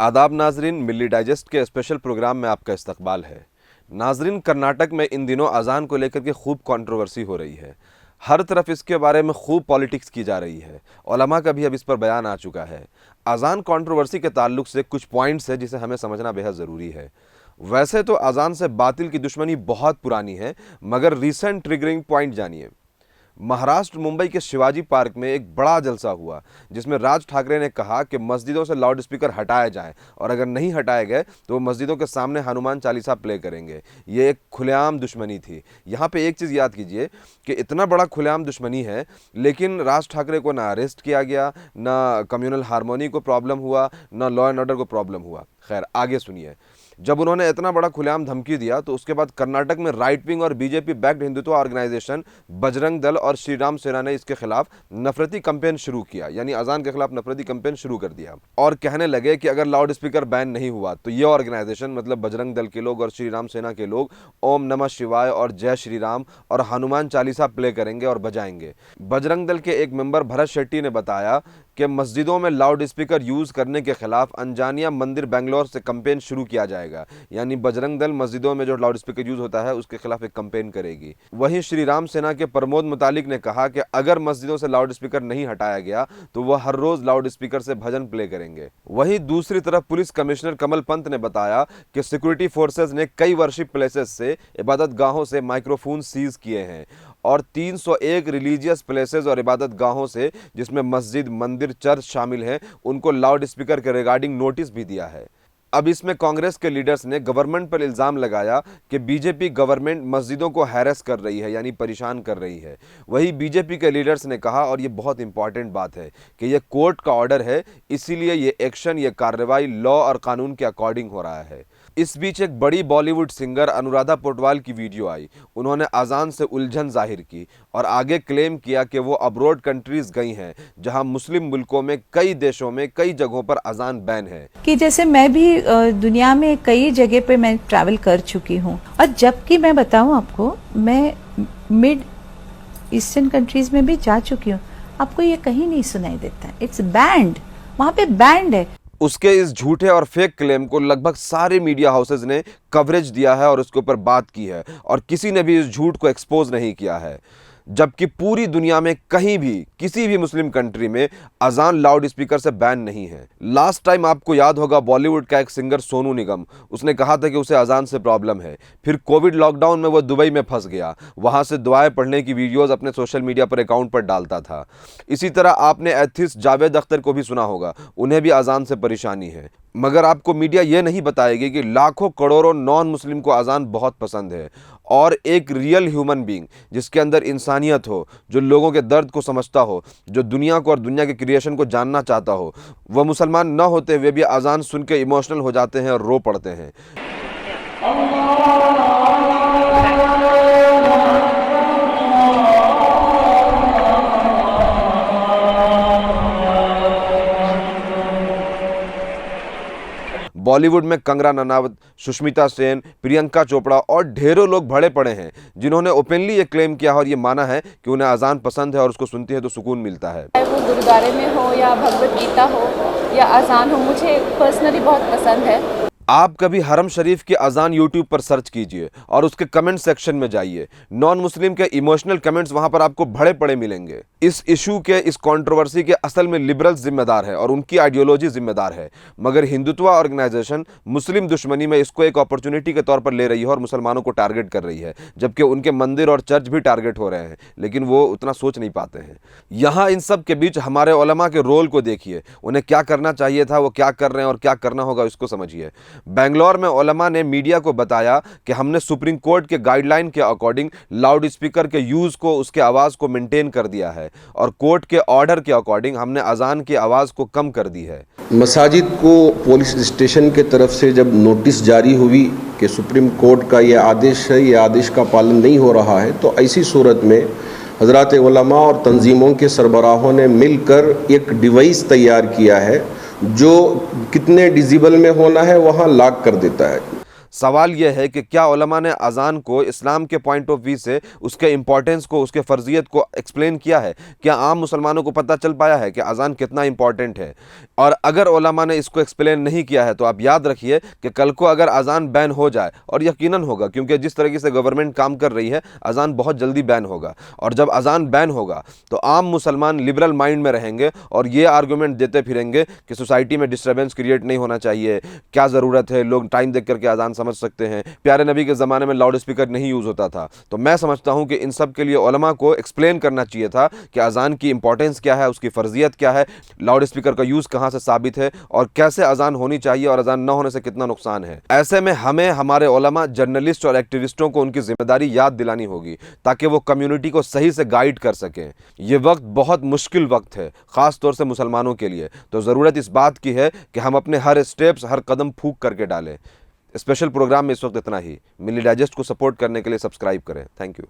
आदाब नाजरीन, मिल्ली डाइजेस्ट के स्पेशल प्रोग्राम में आपका इस्तकबाल है। नाजरीन, कर्नाटक में इन दिनों अजान को लेकर के खूब कंट्रोवर्सी हो रही है। हर तरफ इसके बारे में खूब पॉलिटिक्स की जा रही है। उलमा का भी अब इस पर बयान आ चुका है। अजान कंट्रोवर्सी के ताल्लुक से कुछ पॉइंट्स है जिसे हमें समझना बेहद ज़रूरी है। वैसे तो अजान से बातिल की दुश्मनी बहुत पुरानी है, मगर रिसेंट ट्रिगरिंग पॉइंट जानिए। महाराष्ट्र मुंबई के शिवाजी पार्क में एक बड़ा जलसा हुआ जिसमें राज ठाकरे ने कहा कि मस्जिदों से लाउड स्पीकर हटाए जाएं और अगर नहीं हटाए गए तो वो मस्जिदों के सामने हनुमान चालीसा प्ले करेंगे। ये एक खुलेआम दुश्मनी थी। यहाँ पे एक चीज़ याद कीजिए कि इतना बड़ा खुलेआम दुश्मनी है, लेकिन राज ठाकरे को ना अरेस्ट किया गया, ना कम्युनल हारमोनी को प्रॉब्लम हुआ, ना लॉ एंड ऑर्डर को प्रॉब्लम हुआ। खैर, आगे सुनिए। जब उन्होंने इतना बड़ा खुलेआम धमकी दिया तो उसके बाद कर्नाटक में राइट विंग और BJP backed Hindutva organisation Bajrang Dal और श्री राम सेना ने इसके खिलाफ नफरती कैंपेन शुरू किया, यानी अजान के खिलाफ नफरती कैंपेन शुरू कर दिया और कहने लगे कि अगर लाउड स्पीकर बैन नहीं हुआ तो ये ऑर्गेनाइजेशन, मतलब बजरंग दल के लोग और श्री राम सेना के लोग, ओम नमः शिवाय और जय श्री राम और हनुमान चालीसा प्ले करेंगे और बजाएंगे। बजरंग दल के एक मेंबर भरत शेट्टी ने बताया कि मस्जिदों में लाउड स्पीकर यूज करने के खिलाफ अंजानिया मंदिर बेंगलोर से कैंपेन शुरू किया जाएगा, यानी बजरंग दल मस्जिदों में जो लाउड स्पीकर यूज होता है उसके खिलाफ एक कैंपेन करेगी। वहीं श्री राम सेना के प्रमोद मुतालिक ने कहा कि अगर मस्जिदों से लाउड स्पीकर नहीं हटाया गया तो वह हर रोज लाउड स्पीकर से भजन प्ले करेंगे। वहीं दूसरी तरफ पुलिस कमिश्नर कमल पंत ने बताया कि सिक्योरिटी फोर्सेज ने कई वर्शिप प्लेसेस से, इबादत गाहों से माइक्रोफोन सीज किए हैं और 301 रिलीजियस प्लेसेस और इबादत गाहों से, जिसमें मस्जिद, मंदिर, चर्च शामिल हैं, उनको लाउड स्पीकर के रिगार्डिंग नोटिस भी दिया है। अब इसमें कांग्रेस के लीडर्स ने गवर्नमेंट पर इल्ज़ाम लगाया कि बीजेपी गवर्नमेंट मस्जिदों को हैरेस कर रही है, यानी परेशान कर रही है। वही बीजेपी के लीडर्स ने कहा, और ये बहुत इंपॉर्टेंट बात है, कि ये कोर्ट का ऑर्डर है, इसीलिए ये एक्शन, ये कार्रवाई लॉ और कानून के अकॉर्डिंग हो रहा है। इस बीच एक बड़ी बॉलीवुड सिंगर अनुराधा पोटवाल की वीडियो आई। उन्होंने अजान से उलझन जाहिर की और आगे क्लेम किया कि वो अब्रॉड कंट्रीज गई हैं, जहां मुस्लिम मुल्कों में कई देशों में कई जगहों पर अजान बैन है। कि जैसे मैं भी दुनिया में कई जगह पे मैं ट्रैवल कर चुकी हूँ, और जबकि मैं बताऊँ आपको, मैं मिड ईस्टर्न कंट्रीज में भी जा चुकी हूँ, आपको ये कहीं नहीं सुनाई देता है। इट्स बैंड, वहाँ पे बैंड है। उसके इस झूठे और फेक क्लेम को लगभग सारे मीडिया हाउसेज ने कवरेज दिया है और उसके ऊपर बात की है, और किसी ने भी इस झूठ को एक्सपोज नहीं किया है। जबकि पूरी दुनिया में कहीं भी किसी भी मुस्लिम कंट्री में अजान लाउड स्पीकर से बैन नहीं है। लास्ट टाइम आपको याद होगा, बॉलीवुड का एक सिंगर सोनू निगम, उसने कहा था कि उसे अजान से प्रॉब्लम है। फिर कोविड लॉकडाउन में वो दुबई में फंस गया, वहां से दुआएं पढ़ने की वीडियोस अपने सोशल मीडिया पर अकाउंट पर डालता था। इसी तरह आपने एथिस्ट जावेद अख्तर को भी सुना होगा, उन्हें भी अजान से परेशानी है। मगर आपको मीडिया ये नहीं बताएगी कि लाखों करोड़ों नॉन मुस्लिम को अजान बहुत पसंद है, और एक रियल ह्यूमन बीइंग जिसके अंदर इंसानियत हो, जो लोगों के दर्द को समझता हो, जो दुनिया को और दुनिया के क्रिएशन को जानना चाहता हो, वह मुसलमान न होते हुए भी अजान सुन के इमोशनल हो जाते हैं और रो पड़ते हैं। बॉलीवुड में कंगना रनावत, सुष्मिता सेन, प्रियंका चोपड़ा और ढेरों लोग भरे पड़े हैं जिन्होंने ओपनली ये क्लेम किया और ये माना है कि उन्हें अजान पसंद है और उसको सुनती है तो सुकून मिलता है। वो गुरुद्वारे में हो या भगवत गीता हो या अजान हो, मुझे पर्सनली बहुत पसंद है। आप कभी हरम शरीफ की अजान यूट्यूब पर सर्च कीजिए और उसके कमेंट सेक्शन में जाइए। नॉन मुस्लिम के इमोशनल कमेंट्स वहां पर आपको भरे पड़े मिलेंगे। इस इशू के, इस कंट्रोवर्सी के असल में लिबरल्स जिम्मेदार है और उनकी आइडियोलॉजी जिम्मेदार है, मगर हिंदुत्व ऑर्गेनाइजेशन मुस्लिम दुश्मनी में इसको एक अपॉर्चुनिटी के तौर पर ले रही है और मुसलमानों को टारगेट कर रही है, जबकि उनके मंदिर और चर्च भी टारगेट हो रहे हैं, लेकिन वो उतना सोच नहीं पाते हैं। यहाँ इन सब के बीच हमारे उलमा के रोल को देखिए, उन्हें क्या करना चाहिए था, वो क्या कर रहे हैं और क्या करना होगा इसको समझिए। बेंगलोर में उलमा ने मीडिया को बताया कि हमने सुप्रीम कोर्ट के गाइडलाइन के अकॉर्डिंग लाउड स्पीकर के यूज को, उसके आवाज को मेंटेन कर दिया है, और कोर्ट के ऑर्डर के अकॉर्डिंग हमने अजान की आवाज को कम कर दी है। मसाजिद को पुलिस स्टेशन के तरफ से जब नोटिस जारी हुई कि सुप्रीम कोर्ट का ये आदेश है, ये आदेश का पालन नहीं हो रहा है, तो ऐसी सूरत में हजरात उलमा और तंजीमों के सरबराहों ने मिलकर एक डिवाइस तैयार किया है जो कितने डिजिबल में होना है वहाँ लॉक कर देता है। सवाल यह है कि क्या उलमा ने अजान को इस्लाम के पॉइंट ऑफ व्यू से उसके इंपॉर्टेंस को, उसके फ़र्जियत को एक्सप्लेन किया है? क्या आम मुसलमानों को पता चल पाया है कि अजान कितना इंपॉर्टेंट है? और अगर उलमा ने इसको एक्सप्लेन नहीं किया है तो आप याद रखिए कि कल को अगर अजान बैन हो जाए, और यकीनन होगा क्योंकि जिस तरीके से गवर्नमेंट काम कर रही है, अजान बहुत जल्दी बैन होगा। और जब अजान बैन होगा तो आम मुसलमान लिबरल माइंड में रहेंगे और ये आर्गूमेंट देते फिरेंगे कि सोसाइटी में डिस्टर्बेंस क्रिएट नहीं होना चाहिए, क्या ज़रूरत है, लोग टाइम देख करके अजान समझ सकते हैं, प्यारे नबी के ज़माने में लाउड स्पीकर नहीं यूज़ होता था। तो मैं समझता हूँ कि इन सब के लिए उलमा को एक्सप्लेन करना चाहिए था कि अजान की इंपॉर्टेंस क्या है, उसकी फ़र्जियत क्या है, लाउड स्पीकर का यूज़ कहाँ से साबित है और कैसे अजान होनी चाहिए और अजान न होने से कितना नुकसान है। ऐसे में हमें हमारे उलमा, जर्नलिस्ट और एक्टिविस्टों को उनकी जिम्मेदारी याद दिलानी होगी ताकि वो कम्युनिटी को सही से गाइड कर सकें। ये वक्त बहुत मुश्किल वक्त है, ख़ास तौर से मुसलमानों के लिए। तो ज़रूरत इस बात की है कि हम अपने हर स्टेप्स, हर कदम फूंक करके डालें। स्पेशल प्रोग्राम में इस वक्त इतना ही। मिली डाइजेस्ट को सपोर्ट करने के लिए सब्सक्राइब करें। Thank you.